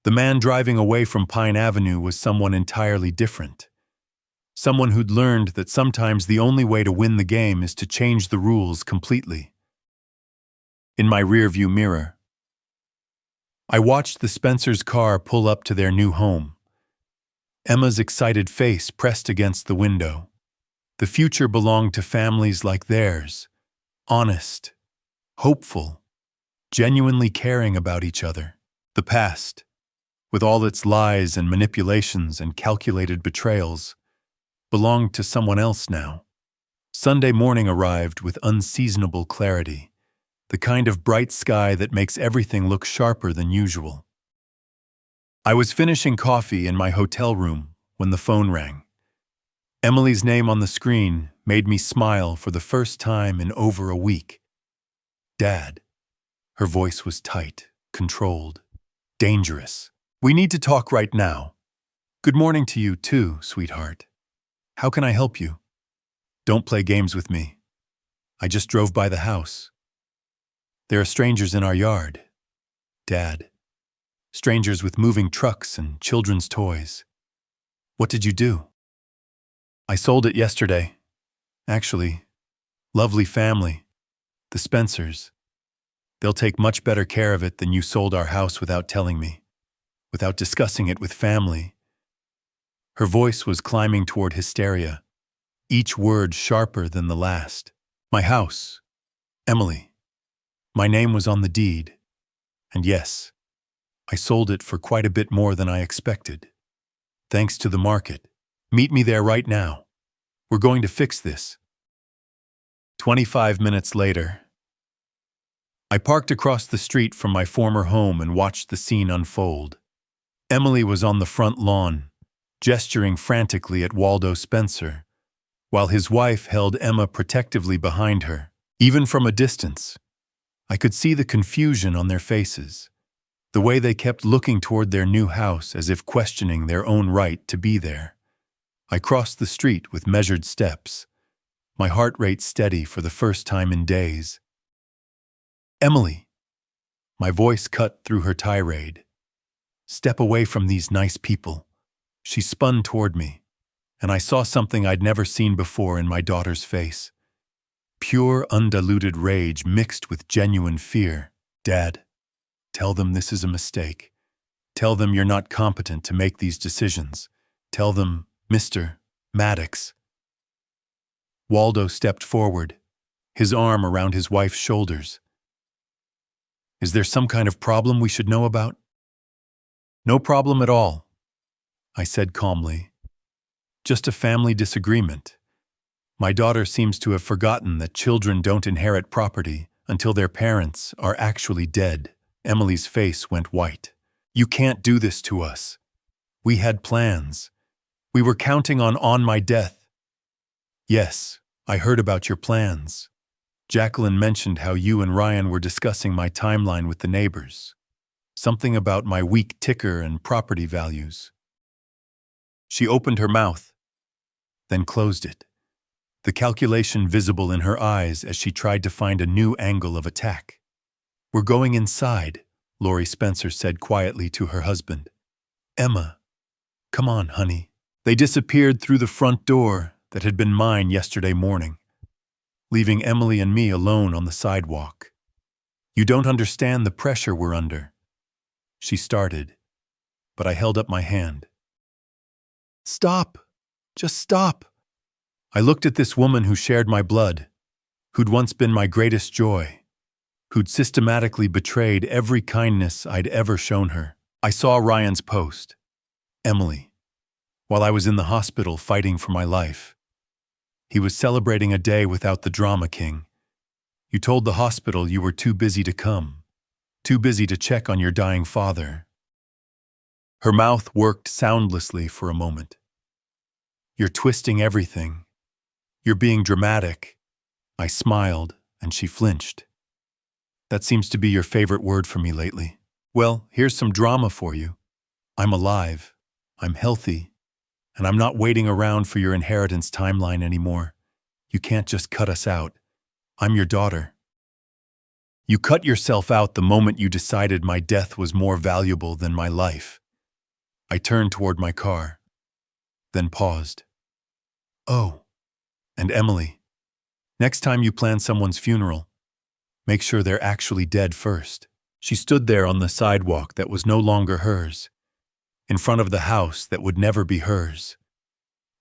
The man driving away from Pine Avenue was someone entirely different. Someone who'd learned that sometimes the only way to win the game is to change the rules completely. In my rearview mirror, I watched the Spencers' car pull up to their new home. Emma's excited face pressed against the window. The future belonged to families like theirs, honest, hopeful, genuinely caring about each other. The past, with all its lies and manipulations and calculated betrayals, belonged to someone else now. Sunday morning arrived with unseasonable clarity, the kind of bright sky that makes everything look sharper than usual. I was finishing coffee in my hotel room when the phone rang. Emily's name on the screen made me smile for the first time in over a week. Dad. Her voice was tight, controlled, dangerous. We need to talk right now. Good morning to you too, sweetheart. How can I help you? Don't play games with me. I just drove by the house. There are strangers in our yard. Dad. Strangers with moving trucks and children's toys. What did you do? I sold it yesterday. Actually, lovely family. The Spencers. They'll take much better care of it than you sold our house without telling me, without discussing it with family. Her voice was climbing toward hysteria, each word sharper than the last. My house. Emily. My name was on the deed. And yes, I sold it for quite a bit more than I expected. Thanks to the market. Meet me there right now. We're going to fix this. 25 minutes later, I parked across the street from my former home and watched the scene unfold. Emily was on the front lawn, gesturing frantically at Waldo Spencer, while his wife held Emma protectively behind her. Even from a distance, I could see the confusion on their faces. The way they kept looking toward their new house as if questioning their own right to be there. I crossed the street with measured steps, my heart rate steady for the first time in days. Emily, my voice cut through her tirade. Step away from these nice people. She spun toward me, and I saw something I'd never seen before in my daughter's face. Pure, undiluted rage mixed with genuine fear. Dad, tell them this is a mistake. Tell them you're not competent to make these decisions. Tell them, Mr. Maddox. Waldo stepped forward, his arm around his wife's shoulders. Is there some kind of problem we should know about? No problem at all, I said calmly. Just a family disagreement. My daughter seems to have forgotten that children don't inherit property until their parents are actually dead. Emily's face went white. You can't do this to us. We had plans. We were counting on my death. Yes, I heard about your plans. Jacqueline mentioned how you and Ryan were discussing my timeline with the neighbors. Something about my weak ticker and property values. She opened her mouth, then closed it, the calculation visible in her eyes as she tried to find a new angle of attack. We're going inside, Lori Spencer said quietly to her husband. Emma, come on, honey. They disappeared through the front door that had been mine yesterday morning, leaving Emily and me alone on the sidewalk. You don't understand the pressure we're under. She started, but I held up my hand. Stop! Just stop! I looked at this woman who shared my blood, who'd once been my greatest joy, who'd systematically betrayed every kindness I'd ever shown her. I saw Ryan's post. Emily, while I was in the hospital fighting for my life. He was celebrating a day without the drama king. You told the hospital you were too busy to come, too busy to check on your dying father. Her mouth worked soundlessly for a moment. You're twisting everything. You're being dramatic. I smiled, and she flinched. That seems to be your favorite word for me lately. Well, here's some drama for you. I'm alive. I'm healthy. And I'm not waiting around for your inheritance timeline anymore. You can't just cut us out. I'm your daughter. You cut yourself out the moment you decided my death was more valuable than my life. I turned toward my car, then paused. Oh, and Emily, next time you plan someone's funeral, make sure they're actually dead first. She stood there on the sidewalk that was no longer hers, in front of the house that would never be hers,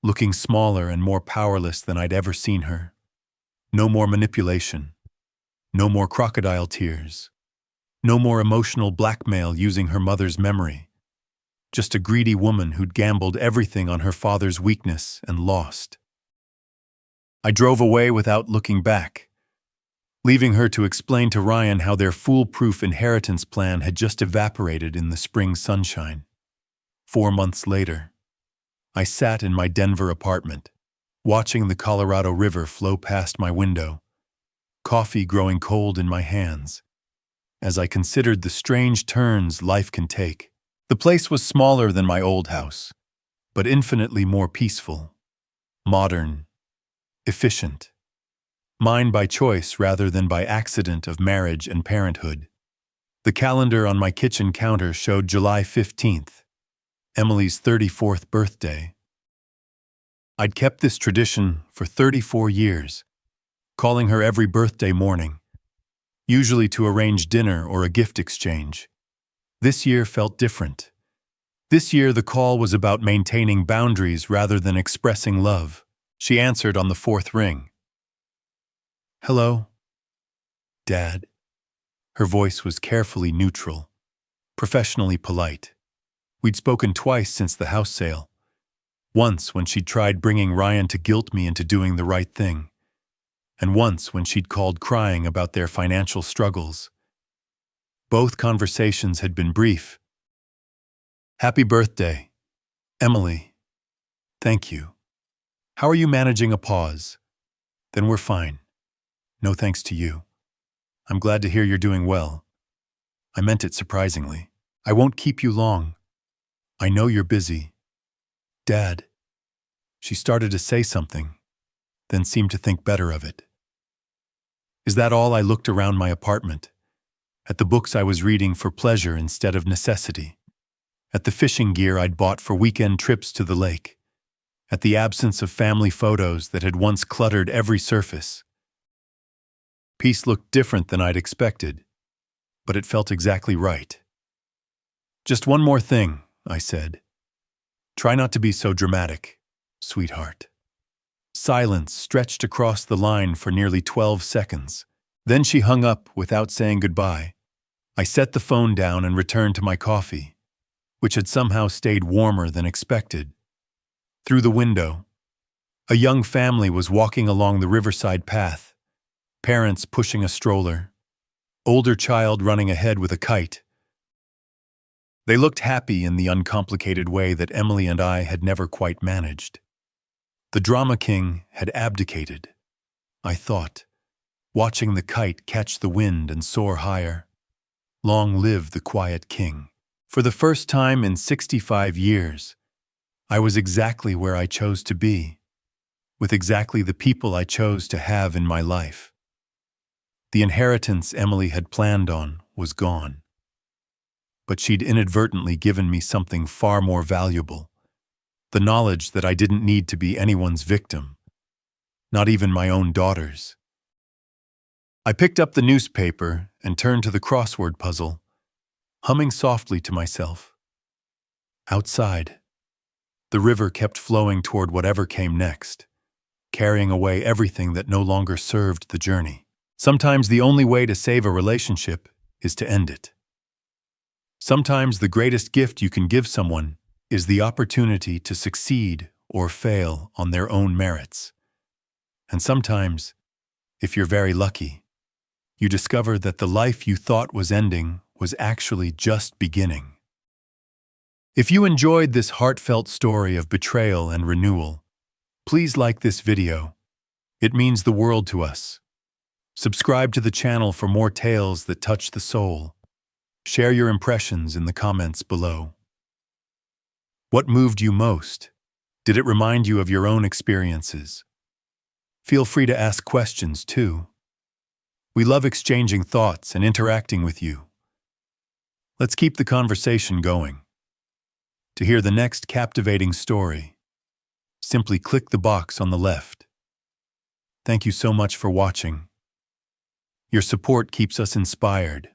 looking smaller and more powerless than I'd ever seen her. No more manipulation. No more crocodile tears. No more emotional blackmail using her mother's memory. Just a greedy woman who'd gambled everything on her father's weakness and lost. I drove away without looking back, leaving her to explain to Ryan how their foolproof inheritance plan had just evaporated in the spring sunshine. 4 months later, I sat in my Denver apartment, watching the Colorado River flow past my window, coffee growing cold in my hands, as I considered the strange turns life can take. The place was smaller than my old house, but infinitely more peaceful, modern, efficient. Mine by choice rather than by accident of marriage and parenthood. The calendar on my kitchen counter showed July 15th, Emily's 34th birthday. I'd kept this tradition for 34 years, calling her every birthday morning, usually to arrange dinner or a gift exchange. This year felt different. This year the call was about maintaining boundaries rather than expressing love. She answered on the 4th ring. Hello, Dad. Her voice was carefully neutral, professionally polite. We'd spoken twice since the house sale. Once when she'd tried bringing Ryan to guilt me into doing the right thing, and once when she'd called crying about their financial struggles. Both conversations had been brief. Happy birthday, Emily. Thank you. How are you managing a pause? Then we're fine. No thanks to you. I'm glad to hear you're doing well. I meant it surprisingly. I won't keep you long. I know you're busy. Dad. She started to say something, then seemed to think better of it. Is that all? I looked around my apartment, at the books I was reading for pleasure instead of necessity, at the fishing gear I'd bought for weekend trips to the lake, at the absence of family photos that had once cluttered every surface. Peace looked different than I'd expected, but it felt exactly right. Just one more thing, I said. Try not to be so dramatic, sweetheart. Silence stretched across the line for nearly 12 seconds. Then she hung up without saying goodbye. I set the phone down and returned to my coffee, which had somehow stayed warmer than expected. Through the window, a young family was walking along the riverside path, parents pushing a stroller, older child running ahead with a kite. They looked happy in the uncomplicated way that Emily and I had never quite managed. The drama king had abdicated, I thought, watching the kite catch the wind and soar higher. Long live the quiet king. For the first time in 65 years, I was exactly where I chose to be, with exactly the people I chose to have in my life. The inheritance Emily had planned on was gone, but she'd inadvertently given me something far more valuable, the knowledge that I didn't need to be anyone's victim, not even my own daughter's. I picked up the newspaper and turned to the crossword puzzle, humming softly to myself. Outside, the river kept flowing toward whatever came next, carrying away everything that no longer served the journey. Sometimes the only way to save a relationship is to end it. Sometimes the greatest gift you can give someone is the opportunity to succeed or fail on their own merits. And sometimes, if you're very lucky, you discover that the life you thought was ending was actually just beginning. If you enjoyed this heartfelt story of betrayal and renewal, please like this video. It means the world to us. Subscribe to the channel for more tales that touch the soul. Share your impressions in the comments below. What moved you most? Did it remind you of your own experiences? Feel free to ask questions too. We love exchanging thoughts and interacting with you. Let's keep the conversation going. To hear the next captivating story, simply click the box on the left. Thank you so much for watching. Your support keeps us inspired.